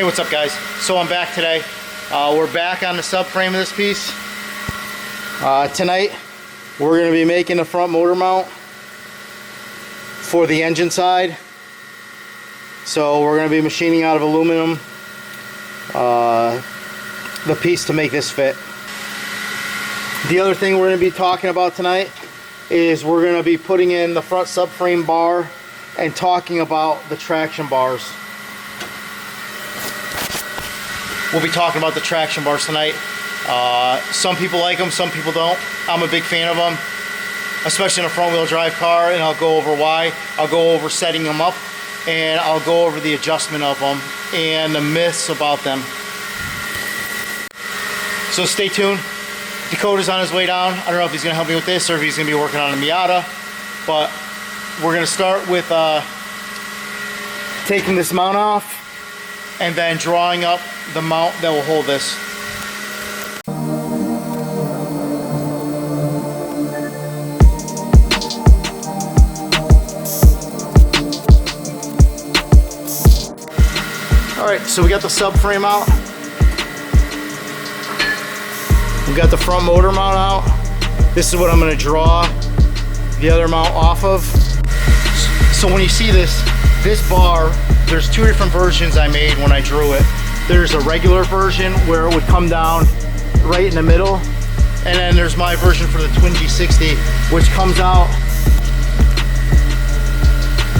Hey, what's up guys? So I'm back today. We're back on the subframe of this piece. Tonight we're going to be making a front motor mount for the engine side. So we're going to be machining out of aluminum the piece to make this fit. The other thing we're going to be talking about tonight is we're going to be putting in the front subframe bar and talking about the traction bars. We'll be talking about the traction bars tonight. Some people like them, some people don't. I'm a big fan of them, especially in a front-wheel drive car, and I'll go over why. I'll go over setting them up, and I'll go over the adjustment of them and the myths about them. So stay tuned. Dakota's on his way down. I don't know if he's going to help me with this or if he's going to be working on a Miata, but we're going to start with taking this mount off and then drawing up the mount that will hold this. Alright, so we got the subframe out. We got the front motor mount out. This is what I'm going to draw the other mount off of. So when you see this bar, there's two different versions I made when I drew it. There's a regular version where it would come down right in the middle, and then there's my version for the twin G60, which comes out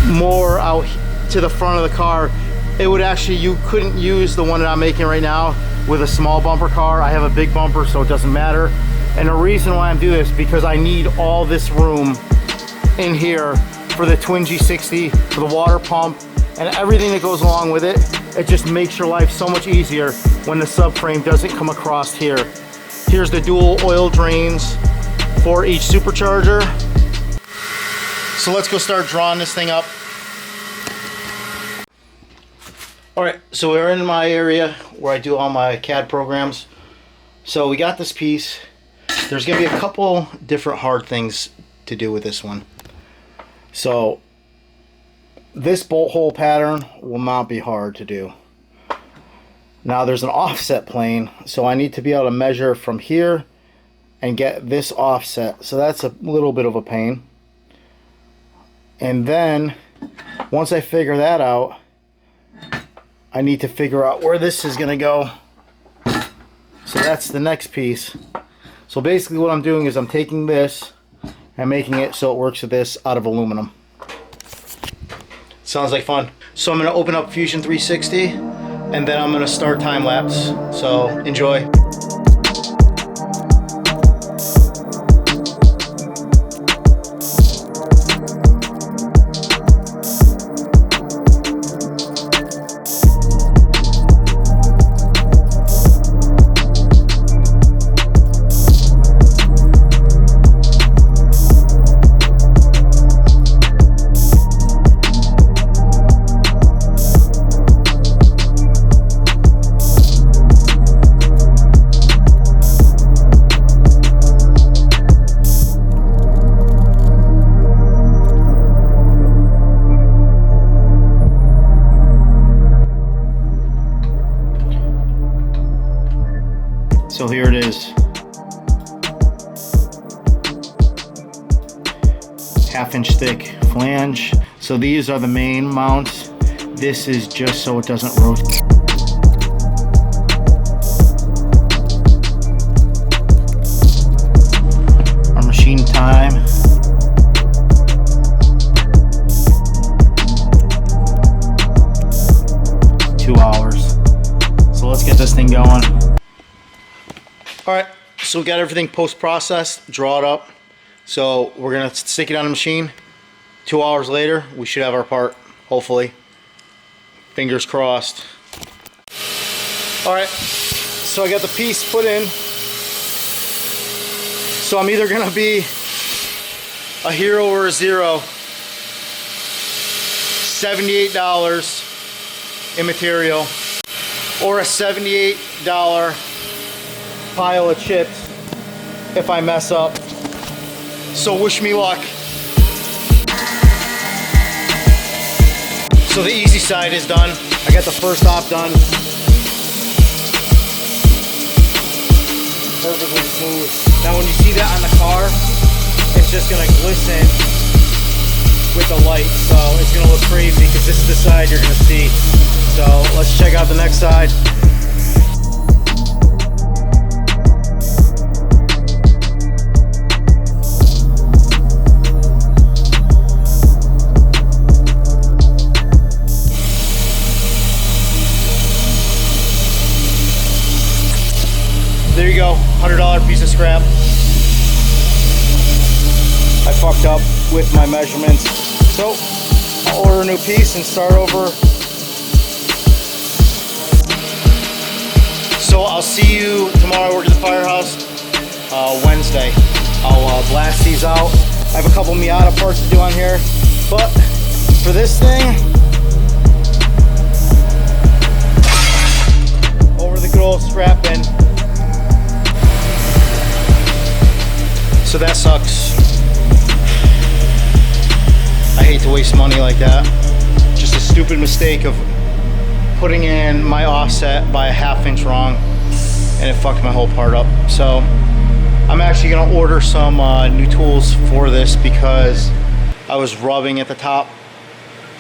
more out to the front of the car. It would actually, you couldn't use the one that I'm making right now with a small bumper car. I have a big bumper, so it doesn't matter. And the reason why I'm doing this, because I need all this room in here for the twin G60, for the water pump, and everything that goes along with it. It just makes your life so much easier when the subframe doesn't come across here. Here's the dual oil drains for each supercharger. So let's go start drawing this thing up. Alright, so we're in my area where I do all my CAD programs. So we got this piece. There's going to be a couple different hard things to do with this one. So this bolt hole pattern will not be hard to do. Now there's an offset plane, so I need to be able to measure from here and get this offset. So that's a little bit of a pain. And then once I figure that out, I need to figure out where this is going to go. So that's the next piece. So basically what I'm doing is I'm taking this and making it so it works with this out of aluminum. Sounds like fun. So I'm going to open up Fusion 360 and then I'm going to start time lapse. So enjoy. So here it is. 1/2 inch thick flange. So these are the main mounts. This is just so it doesn't rotate. Our machine time. Two hours. So let's get this thing going. Alright, so we got everything post-processed, draw it up. So we're going to stick it on the machine. 2 hours later, we should have our part, hopefully. Fingers crossed. Alright, so I got the piece put in. So I'm either going to be a hero or a zero. $78 in material, or a $78 pile of chips if I mess up. So wish me luck. So the easy side is done. I got the first op done. perfectly smooth. Now when you see that on the car, it's just gonna glisten with the light, so it's gonna look crazy because this is the side you're gonna see. So let's check out the next side. There you go, $100 piece of scrap. I fucked up with my measurements. So I'll order a new piece and start over. So I'll see you tomorrow. We're at the firehouse Wednesday. I'll blast these out. I have a couple Miata parts to do on here, but for this thing, over the good old scrap bin. So that sucks. I hate to waste money like that. Just a stupid mistake of putting in my offset by a 1/2 inch wrong, and it fucked my whole part up. So I'm actually gonna order some new tools for this because I was rubbing at the top.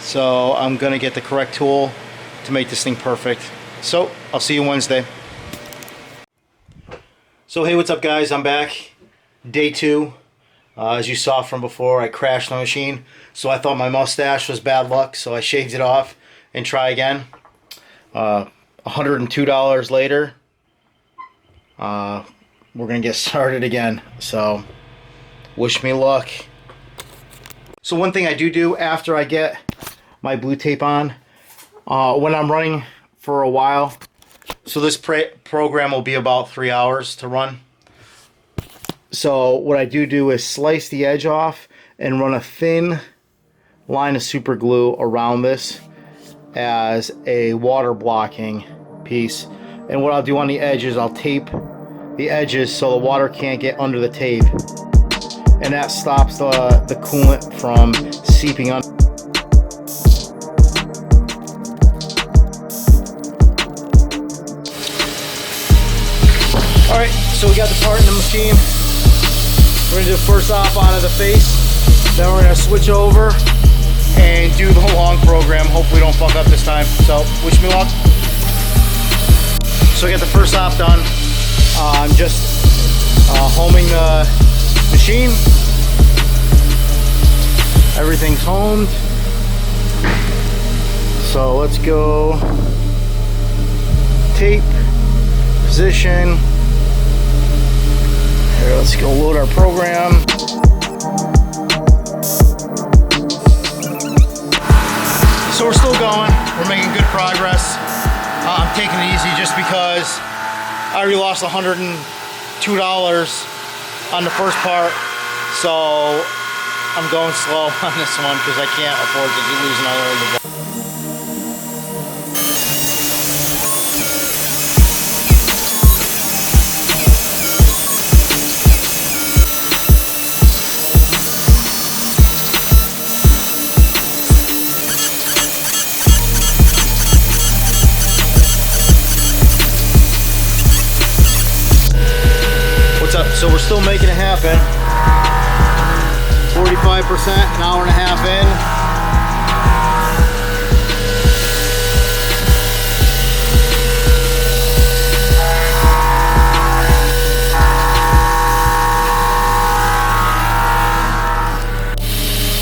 So I'm gonna get the correct tool to make this thing perfect. So I'll see you Wednesday. So hey, what's up guys? I'm back. Day 2. As you saw from before, I crashed my machine, so I thought my mustache was bad luck, so I shaved it off and try again. $102 later, we're gonna get started again, so wish me luck. So one thing I do after I get my blue tape on, when I'm running for a while, so this program will be about 3 hours to run. So what I do is slice the edge off and run a thin line of super glue around this as a water blocking piece. And what I'll do on the edges, I'll tape the edges so the water can't get under the tape. And that stops the coolant from seeping under. Alright, so we got the part in the machine. We're going to do the first op out of the face, then we're going to switch over and do the long program. Hopefully we don't fuck up this time, so wish me luck. So I got the first op done. I'm just homing the machine. Everything's homed. So let's go tape, position. Here, let's go load our program. So we're still going. We're making good progress. I'm taking it easy just because I already lost $102 on the first part. So I'm going slow on this one because I can't afford to lose another. So we're still making it happen. 45%, an hour and a half in.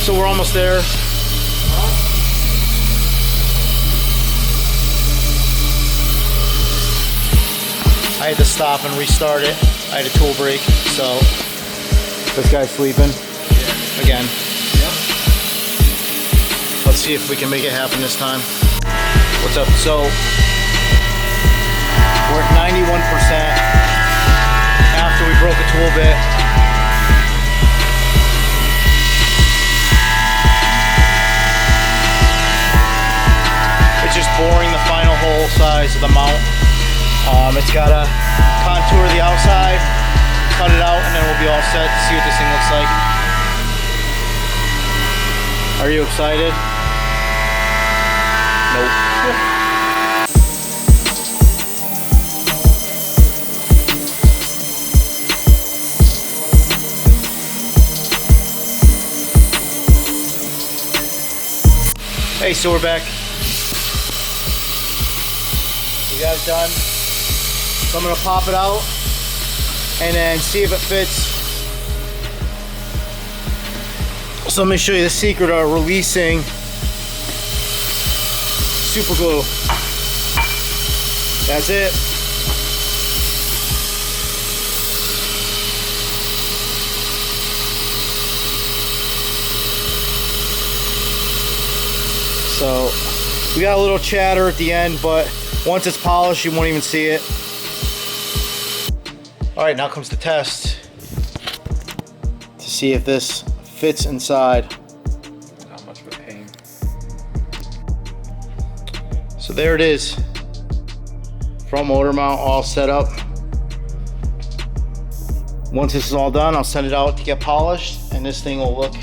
So we're almost there. I had to stop and restart it. I had a tool break, so this guy's sleeping. Yeah. Again. Yep. Let's see if we can make it happen this time. What's up? So we're at 91% after we broke a tool bit. It's just boring the final hole size of the mount. It's got to contour the outside, cut it out, and then we'll be all set to see what this thing looks like. Are you excited? Nope. Hey, so we're back. We got it done. So I'm gonna pop it out and then see if it fits. So let me show you the secret of releasing super glue. That's it. So we got a little chatter at the end, but once it's polished, you won't even see it. All right, now comes the test to see if this fits inside. Not much of a pain. So there it is. Front motor mount all set up. Once this is all done, I'll send it out to get polished, and this thing will look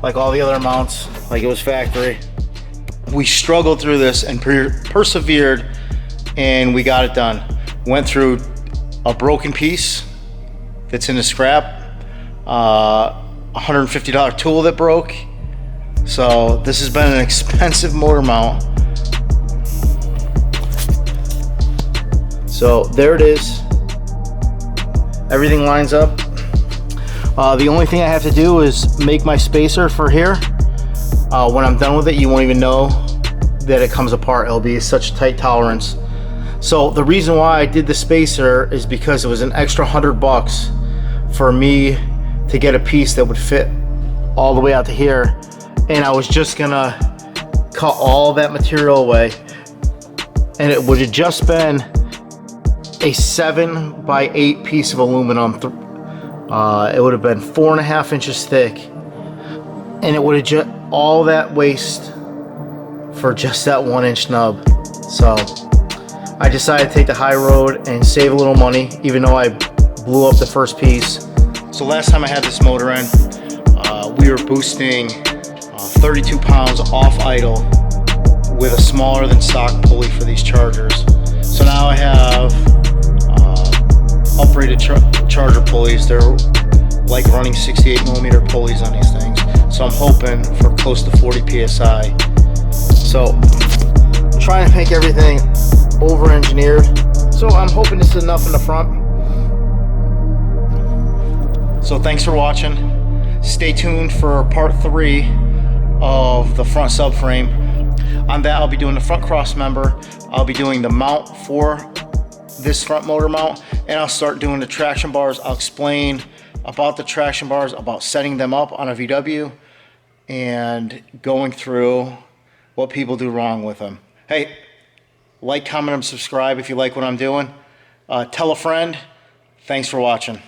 like all the other mounts, like it was factory. We struggled through this and persevered, and we got it done. Went through a broken piece that's in the scrap, $150 tool that broke. So this has been an expensive motor mount. So there it is. Everything lines up. The only thing I have to do is make my spacer for here. When I'm done with it, you won't even know that it comes apart. It'll be such a tight tolerance. So the reason why I did the spacer is because it was an extra $100 for me to get a piece that would fit all the way out to here. And I was just gonna cut all that material away. And it would have just been a 7x8 piece of aluminum. It would have been 4.5 inches thick. And it would have just all that waste for just that 1-inch nub. So I decided to take the high road and save a little money, even though I blew up the first piece. So last time I had this motor in, we were boosting 32 pounds off idle with a smaller than stock pulley for these chargers. So now I have uprated charger pulleys. They're like running 68mm pulleys on these things. So I'm hoping for close to 40 PSI. So I'm trying to make everything over-engineered. So I'm hoping this is enough in the front. So thanks for watching. Stay tuned for part 3 of the front subframe. On that, I'll be doing the front cross member. I'll be doing the mount for this front motor mount, and I'll start doing the traction bars. I'll explain about the traction bars, about setting them up on a VW, and going through what people do wrong with them. Hey, like, comment, and subscribe if you like what I'm doing. Tell a friend. Thanks for watching.